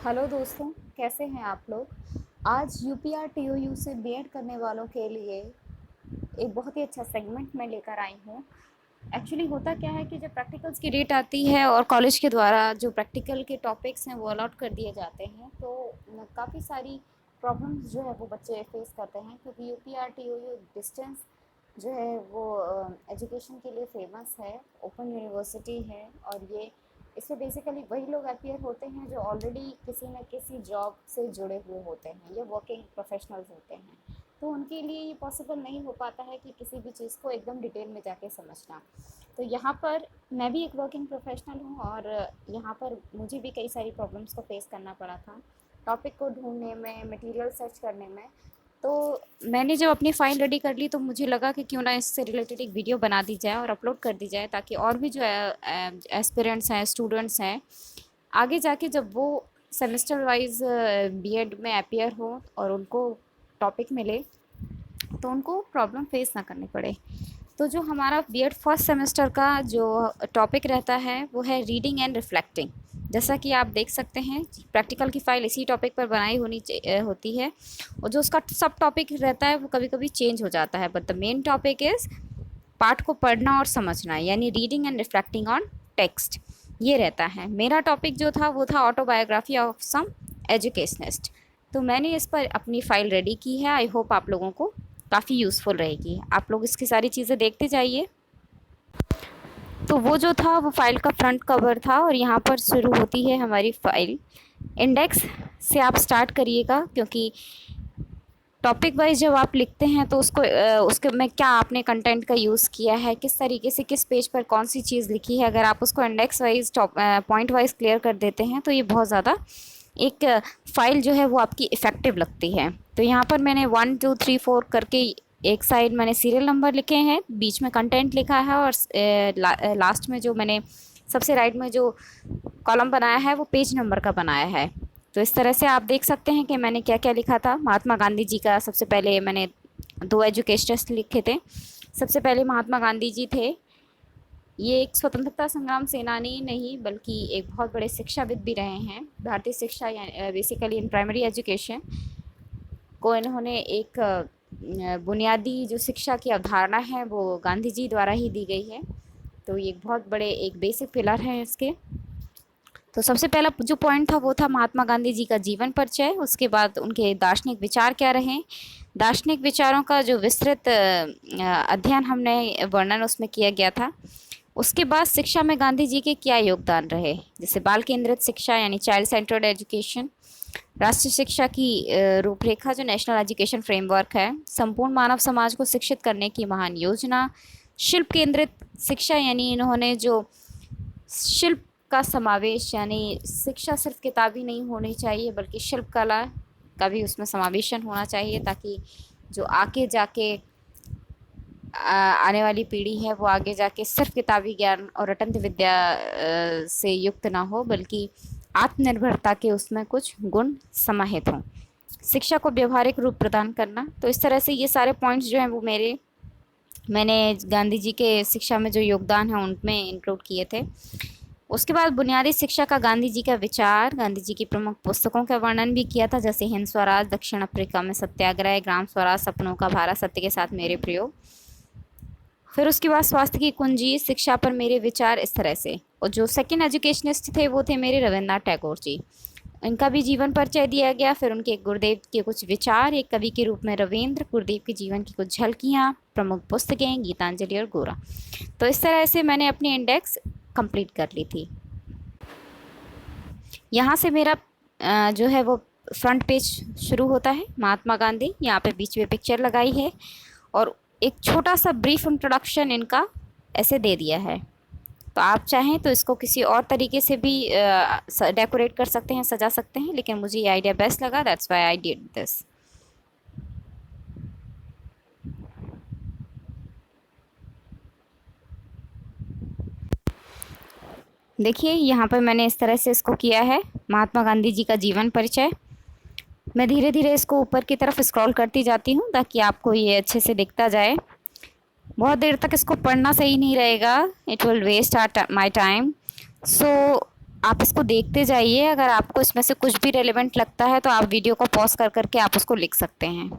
Hello दोस्तों, कैसे हैं आप लोग। आज यूपीआर टीओयू से बीएड करने वालों के लिए एक बहुत ही अच्छा सेगमेंट मैं लेकर आई हूँ। एक्चुअली होता क्या है कि जब प्रैक्टिकल्स की डेट आती है और कॉलेज के द्वारा जो प्रैक्टिकल के टॉपिक्स हैं वो अलॉट कर दिए जाते हैं, तो काफ़ी सारी प्रॉब्लम्स जो है वो बच्चे फेस करते हैं, क्योंकि यूपीआर टीओयू डिस्टेंस जो है वो एजुकेशन के लिए फेमस है, ओपन यूनिवर्सिटी है। और ये इसमें बेसिकली वही लोग अपीयर होते हैं जो ऑलरेडी किसी न किसी जॉब से जुड़े हुए होते हैं या वर्किंग प्रोफेशनल्स होते हैं। तो उनके लिए ये पॉसिबल नहीं हो पाता है कि किसी भी चीज़ को एकदम डिटेल में जाके समझना। तो यहाँ पर मैं भी एक वर्किंग प्रोफेशनल हूँ और यहाँ पर मुझे भी कई सारी प्रॉब्लम्स को फेस करना पड़ा था टॉपिक को ढूंढने में, मटेरियल सर्च करने में। तो मैंने जब अपनी फ़ाइल रेडी कर ली तो मुझे लगा कि क्यों ना इससे रिलेटेड एक वीडियो बना दी जाए और अपलोड कर दी जाए, ताकि और भी जो एस्पिरेंट्स हैं, स्टूडेंट्स हैं, आगे जाके जब वो सेमेस्टर वाइज बीएड में अपीयर हो और उनको टॉपिक मिले तो उनको प्रॉब्लम फेस ना करनी पड़े। तो जो हमारा बीएड फर्स्ट सेमेस्टर का जो टॉपिक रहता है वो है रीडिंग एंड रिफ्लेक्टिंग। जैसा कि आप देख सकते हैं, प्रैक्टिकल की फ़ाइल इसी टॉपिक पर बनाई होती है, और जो उसका सब टॉपिक रहता है वो कभी कभी चेंज हो जाता है, but the main topic is पाठ को पढ़ना और समझना, यानी reading and reflecting on text. ये रहता है। मेरा टॉपिक जो था वो था ऑटोबायोग्राफी ऑफ सम एजुकेशनिस्ट। तो मैंने इस पर अपनी फ़ाइल रेडी की है। आई होप आप लोगों को काफ़ी यूज़फुल रहेगी। आप लोग इसकी सारी चीज़ें देखते जाइए। तो वो जो था वो फ़ाइल का फ्रंट कवर था और यहाँ पर शुरू होती है हमारी फ़ाइल। इंडेक्स से आप स्टार्ट करिएगा, क्योंकि टॉपिक वाइज जब आप लिखते हैं तो उसके में क्या आपने कंटेंट का यूज़ किया है, किस तरीके से किस पेज पर कौन सी चीज़ लिखी है, अगर आप उसको index wise point wise clear कर देते हैं तो ये बहुत ज़्यादा एक फ़ाइल जो है वो आपकी इफ़ेक्टिव लगती है। तो यहाँ पर मैंने 1 2 3 4 करके एक साइड मैंने सीरियल नंबर लिखे हैं, बीच में कंटेंट लिखा है, और लास्ट में जो मैंने सबसे राइट में जो कॉलम बनाया है वो पेज नंबर का बनाया है। तो इस तरह से आप देख सकते हैं कि मैंने क्या क्या लिखा था। महात्मा गांधी जी का सबसे पहले मैंने 2 एजुकेशनर्स लिखे थे। सबसे पहले महात्मा गांधी जी थे। ये एक स्वतंत्रता संग्राम सेनानी नहीं बल्कि एक बहुत बड़े शिक्षाविद भी रहे हैं। भारतीय शिक्षा बेसिकली इन प्राइमरी एजुकेशन को इन्होंने एक बुनियादी जो शिक्षा की अवधारणा है वो गांधी जी द्वारा ही दी गई है। तो ये एक बहुत बड़े एक बेसिक पिलर हैं इसके। तो सबसे पहला जो पॉइंट था वो था महात्मा गांधी जी का जीवन परिचय। उसके बाद उनके दार्शनिक विचार क्या रहे, दार्शनिक विचारों का जो विस्तृत अध्ययन हमने वर्णन उसमें किया गया था। उसके बाद शिक्षा में गांधी जी के क्या योगदान रहे, जैसे बाल केंद्रित शिक्षा यानी चाइल्ड सेंटर्ड एजुकेशन, राष्ट्रीय शिक्षा की रूपरेखा जो नेशनल एजुकेशन फ्रेमवर्क है, संपूर्ण मानव समाज को शिक्षित करने की महान योजना, शिल्प केंद्रित शिक्षा यानी इन्होंने जो शिल्प का समावेश, यानी शिक्षा सिर्फ किताबी नहीं होनी चाहिए बल्कि शिल्प कला का भी उसमें समावेशन होना चाहिए, ताकि जो आगे जाके आने वाली पीढ़ी है वो आगे जाके सिर्फ किताबी ज्ञान और रटंत विद्या से युक्त ना हो, बल्कि आत्मनिर्भरता के उसमें कुछ गुण समाहित हों। शिक्षा को व्यवहारिक रूप प्रदान करना। तो इस तरह से ये सारे पॉइंट्स जो हैं वो मैंने गांधी जी के शिक्षा में जो योगदान है उनमें इंक्लूड किए थे। उसके बाद बुनियादी शिक्षा का गांधी जी का विचार, गांधी जी की प्रमुख पुस्तकों का वर्णन भी किया था, जैसे हिंद स्वराज, दक्षिण अफ्रीका में सत्याग्रह, ग्राम स्वराज, सपनों का भारत, सत्य के साथ मेरे प्रयोग। फिर उसके बाद स्वास्थ्य की कुंजी, शिक्षा पर मेरे विचार, इस तरह से। और जो सेकंड एजुकेशनिस्ट थे वो थे मेरे रविन्द्रनाथ टैगोर जी। इनका भी जीवन परिचय दिया गया। फिर उनके गुरुदेव के कुछ विचार, एक कवि के रूप में रविंद्र, गुरुदेव के जीवन की कुछ झलकियाँ, प्रमुख पुस्तकें, गीतांजलि और गोरा। तो इस तरह से मैंने अपनी इंडेक्स कंप्लीट कर ली थी। यहाँ से मेरा जो है वो फ्रंट पेज शुरू होता है, महात्मा गांधी, यहाँ पे बीच में पिक्चर लगाई है और एक छोटा सा ब्रीफ इंट्रोडक्शन इनका ऐसे दे दिया है। तो आप चाहें तो इसको किसी और तरीके से भी डेकोरेट कर सकते हैं, सजा सकते हैं, लेकिन मुझे ये आइडिया बेस्ट लगा, that's why I did this. देखिए यहाँ पर मैंने इस तरह से इसको किया है, महात्मा गांधी जी का जीवन परिचय। मैं धीरे धीरे इसको ऊपर की तरफ स्क्रॉल करती जाती हूँ ताकि आपको ये अच्छे से दिखता जाए। बहुत देर तक इसको पढ़ना सही नहीं रहेगा, it will waste my time. So आप इसको देखते जाइए, अगर आपको इसमें से कुछ भी रेलेवेंट लगता है तो आप वीडियो को पॉज कर करके आप उसको लिख सकते हैं,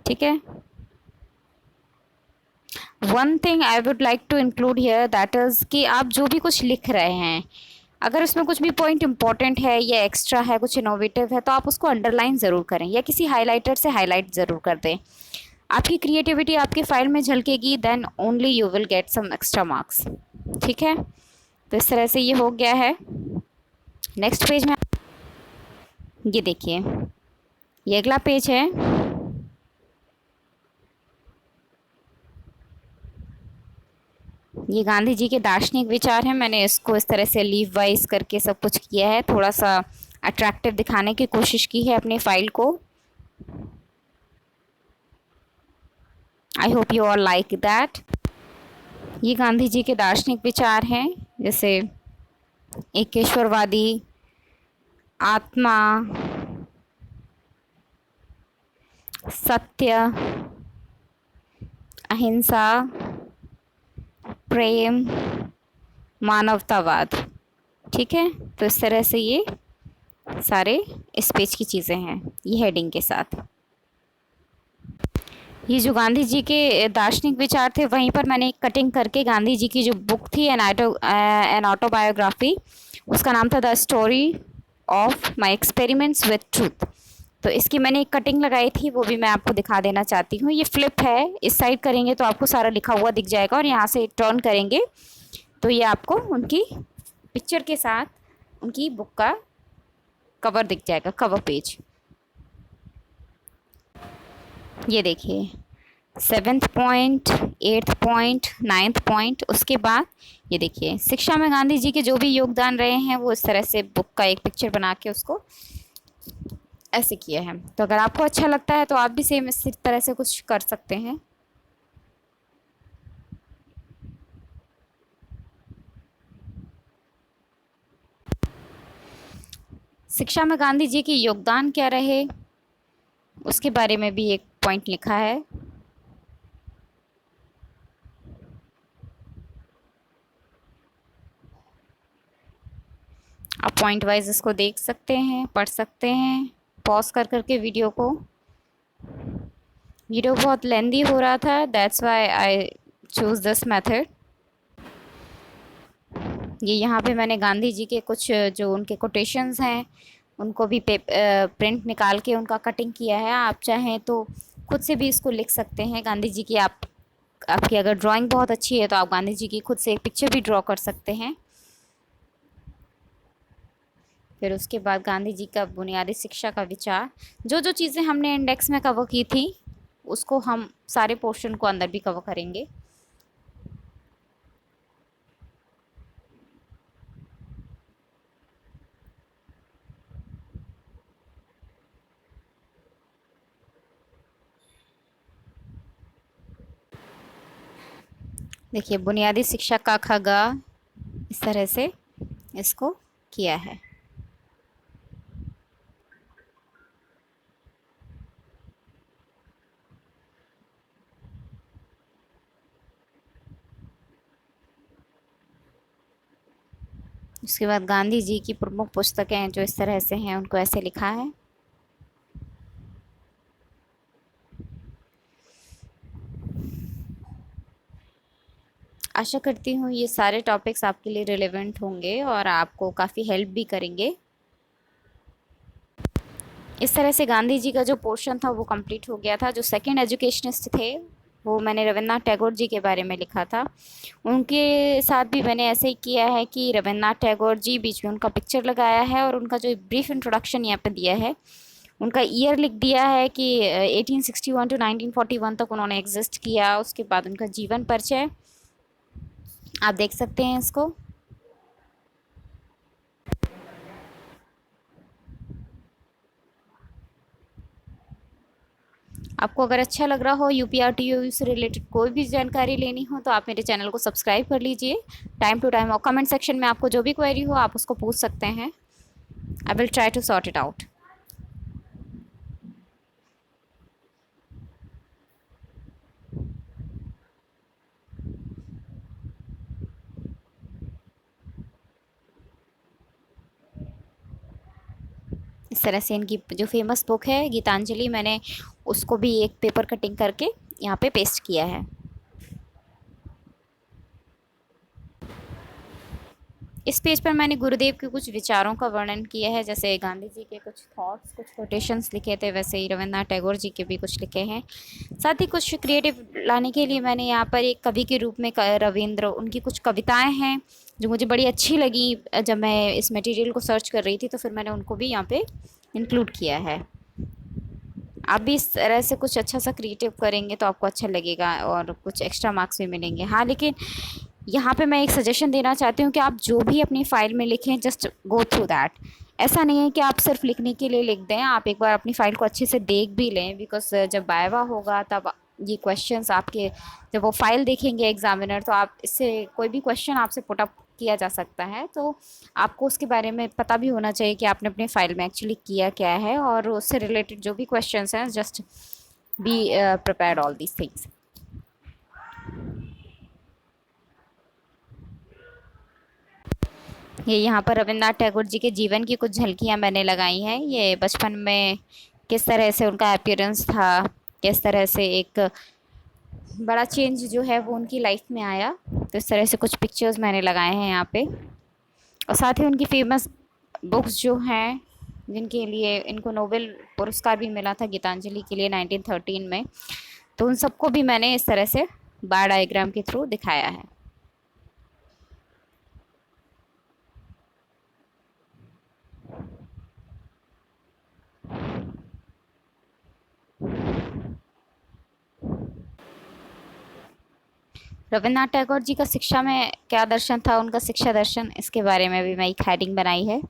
ठीक है। One thing I would like to include here that is कि आप जो भी कुछ लिख रहे हैं, अगर उसमें कुछ भी पॉइंट इंपॉर्टेंट है या एक्स्ट्रा है, कुछ इनोवेटिव है, तो आप उसको अंडरलाइन ज़रूर करें या किसी हाईलाइटर से हाईलाइट ज़रूर कर दें। आपकी क्रिएटिविटी आपकी फाइल में झलकेगी, then only you will get some extra marks, ठीक है। तो इस तरह से ये हो गया है। नेक्स्ट पेज में ये देखिए, ये अगला पेज है। ये गांधी जी के दार्शनिक विचार हैं। मैंने इसको इस तरह से लीव वाइज करके सब कुछ किया है, थोड़ा सा अट्रैक्टिव दिखाने की कोशिश की है अपनी फाइल को। I hope you all like that. ये गांधी जी के दार्शनिक विचार हैं, जैसे एकेश्वरवादी, आत्मा, सत्य, अहिंसा, प्रेम, मानवतावाद, ठीक है। तो इस तरह से ये सारे इस पेज की चीज़ें हैं, ये हेडिंग के साथ। ये जो गांधी जी के दार्शनिक विचार थे, वहीं पर मैंने एक कटिंग करके गांधी जी की जो बुक थी एन ऑटोबायोग्राफी, उसका नाम था the story of my experiments with truth. तो इसकी मैंने एक कटिंग लगाई थी, वो भी मैं आपको दिखा देना चाहती हूँ। ये फ्लिप है, इस साइड करेंगे तो आपको सारा लिखा हुआ दिख जाएगा, और यहाँ से टर्न करेंगे तो ये आपको उनकी पिक्चर के साथ उनकी बुक का कवर दिख जाएगा, कवर पेज। ये देखिए, 7th point, 8th point, 9th point. उसके बाद ये देखिए, शिक्षा में गांधी जी के जो भी योगदान रहे हैं, वो इस तरह से बुक का एक पिक्चर बना के उसको ऐसे किया है। तो अगर आपको अच्छा लगता है तो आप भी सेम इसी तरह से कुछ कर सकते हैं। शिक्षा में गांधी जी के योगदान क्या रहे, उसके बारे में भी एक पॉइंट लिखा है। आप पॉइंट वाइज इसको देख सकते हैं, पढ़ सकते हैं, पॉज कर करके वीडियो को। वीडियो बहुत लेंदी हो रहा था, that's why I choose this method. ये यहाँ पे मैंने गांधी जी के कुछ जो उनके कोटेशंस हैं, उनको भी प्रिंट निकाल के उनका कटिंग किया है। आप चाहें तो खुद से भी इसको लिख सकते हैं। गांधी जी की आपकी अगर ड्राइंग बहुत अच्छी है तो आप गांधी जी की खुद से एक पिक्चर भी ड्रॉ कर सकते हैं। फिर उसके बाद गांधी जी का बुनियादी शिक्षा का विचार, जो जो चीज़ें हमने इंडेक्स में कवर की थी उसको हम सारे पोर्शन को अंदर भी कवर करेंगे। देखिए, बुनियादी शिक्षा का ख ग, इस तरह से इसको किया है। उसके बाद गांधी जी की प्रमुख पुस्तकें जो इस तरह से हैं, उनको ऐसे लिखा है। आशा करती हूँ ये सारे टॉपिक्स आपके लिए रिलेवेंट होंगे और आपको काफ़ी हेल्प भी करेंगे। इस तरह से गांधी जी का जो पोर्शन था वो कंप्लीट हो गया था। जो सेकंड एजुकेशनिस्ट थे, वो मैंने रविन्द्रनाथ टैगोर जी के बारे में लिखा था। उनके साथ भी मैंने ऐसे ही किया है कि रविन्द्रनाथ टैगोर जी, बीच में उनका पिक्चर लगाया है और उनका जो ब्रीफ इंट्रोडक्शन यहाँ पे दिया है, उनका ईयर लिख दिया है कि 1861 टू 1941 तक उन्होंने एग्जिस्ट किया। उसके बाद उनका जीवन परिचय आप देख सकते हैं इसको। आपको अगर अच्छा लग रहा हो, यूपीआरटीयू से रिलेटेड कोई भी जानकारी लेनी हो, तो आप मेरे चैनल को सब्सक्राइब कर लीजिए टाइम टू टाइम, और कमेंट सेक्शन में आपको जो भी क्वेरी हो आप उसको पूछ सकते हैं। I will try to sort it out. इस तरह से इनकी जो फेमस बुक है गीतांजलि, मैंने उसको भी एक पेपर कटिंग करके यहाँ पे पेस्ट किया है। इस पेज पर मैंने गुरुदेव के कुछ विचारों का वर्णन किया है, जैसे गांधी जी के कुछ थॉट्स, कुछ कोटेशंस लिखे थे, वैसे ही रविन्द्रनाथ टैगोर जी के भी कुछ लिखे हैं। साथ ही कुछ क्रिएटिव लाने के लिए मैंने यहाँ पर एक कवि के रूप में रविंद्र, उनकी कुछ कविताएं हैं जो मुझे बड़ी अच्छी लगी जब मैं इस मटेरियल को सर्च कर रही थी, तो फिर मैंने उनको भी यहाँ पे इंक्लूड किया है। आप भी इस तरह से कुछ अच्छा सा क्रिएटिव करेंगे तो आपको अच्छा लगेगा और कुछ एक्स्ट्रा मार्क्स भी मिलेंगे। हाँ, लेकिन यहाँ पे मैं एक सजेशन देना चाहती हूँ कि आप जो भी अपनी फ़ाइल में लिखें, जस्ट गो थ्रू दैट। ऐसा नहीं है कि आप सिर्फ लिखने के लिए लिख दें, आप एक बार अपनी फ़ाइल को अच्छे से देख भी लें, बिकॉज जब वाइवा होगा तब ये क्वेश्चंस आपके, जब वो फाइल देखेंगे एग्जामिनर, तो आप इससे कोई भी क्वेश्चन आपसे पुट अप किया जा सकता है। तो आपको उसके बारे में पता भी होना चाहिए कि आपने अपने फाइल में एक्चुअली किया क्या है, और उससे रिलेटेड जो भी क्वेश्चंस हैं, just be prepared all these things. ये यहाँ पर रविन्द्रनाथ टैगोर जी के जीवन की कुछ झलकियाँ मैंने लगाई हैं। ये बचपन में किस तरह से उनका अपीयरेंस था, किस तरह से एक बड़ा चेंज जो है वो उनकी लाइफ में आया, तो इस तरह से कुछ पिक्चर्स मैंने लगाए हैं यहाँ पे। और साथ ही उनकी फेमस बुक्स जो हैं, जिनके लिए इनको नोबेल पुरस्कार भी मिला था गीतांजलि के लिए 1913 में, तो उन सबको भी मैंने इस तरह से बार डायग्राम के थ्रू दिखाया है। रविन्द्रनाथ टैगोर जी का शिक्षा में क्या दर्शन था, उनका शिक्षा दर्शन, इसके बारे में भी मैं एक हेडिंग बनाई है।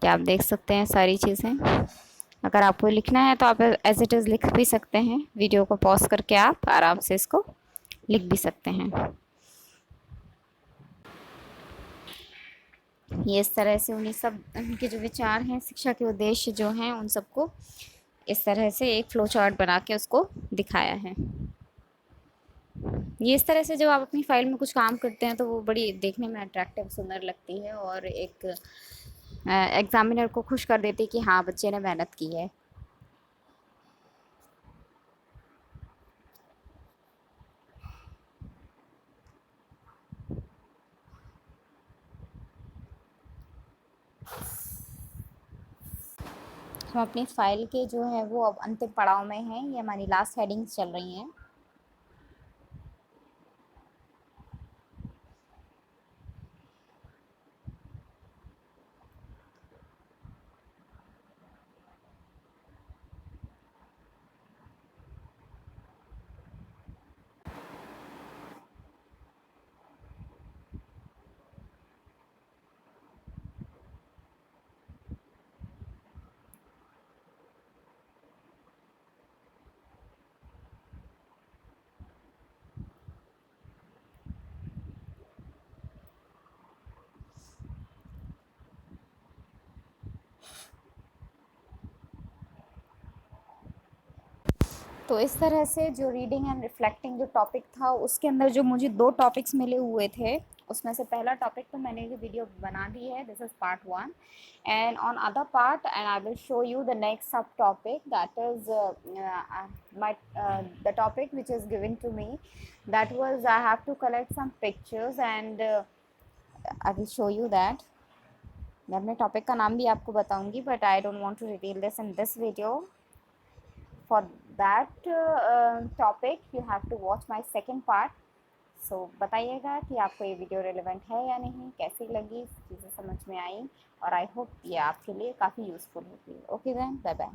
क्या आप देख सकते हैं सारी चीज़ें। अगर आपको लिखना है तो आप एज इट इज़ लिख भी सकते हैं, वीडियो को पॉज करके आप आराम से इसको लिख भी सकते हैं। ये इस तरह से उन्हीं सब उनके जो विचार हैं, शिक्षा के उद्देश्य जो हैं, उन सबको इस तरह से एक फ्लो चार्ट बना के उसको दिखाया है। ये इस तरह से जब आप अपनी फाइल में कुछ काम करते हैं तो वो बड़ी देखने में अट्रैक्टिव, सुंदर लगती है, और एक एग्जामिनर को खुश कर देती है कि हाँ, बच्चे ने मेहनत की है। हम अपनी फ़ाइल के जो है वो अब अंतिम पड़ाव में हैं, ये हमारी लास्ट हेडिंग्स चल रही हैं। तो इस तरह से जो रीडिंग एंड रिफ्लेक्टिंग जो टॉपिक था, उसके अंदर जो मुझे 2 टॉपिक्स मिले हुए थे, उसमें से पहला टॉपिक तो मैंने ये वीडियो बना दी है, this is part 1, and on other part and I will show you the next subtopic, that is my the topic which is given to me, that was I have to collect some pictures and I will show you that. मैं अपने topic का नाम भी आपको बताऊंगी, but I don't want to reveal this in this video. For that topic you have to watch my second part. So बताइएगा कि आपको ये वीडियो रेलेवेंट है या नहीं, कैसी लगी, चीज़ें समझ में आई, और आई होप ये आपके लिए काफ़ी यूज़फुल होगी. Okay then, bye bye.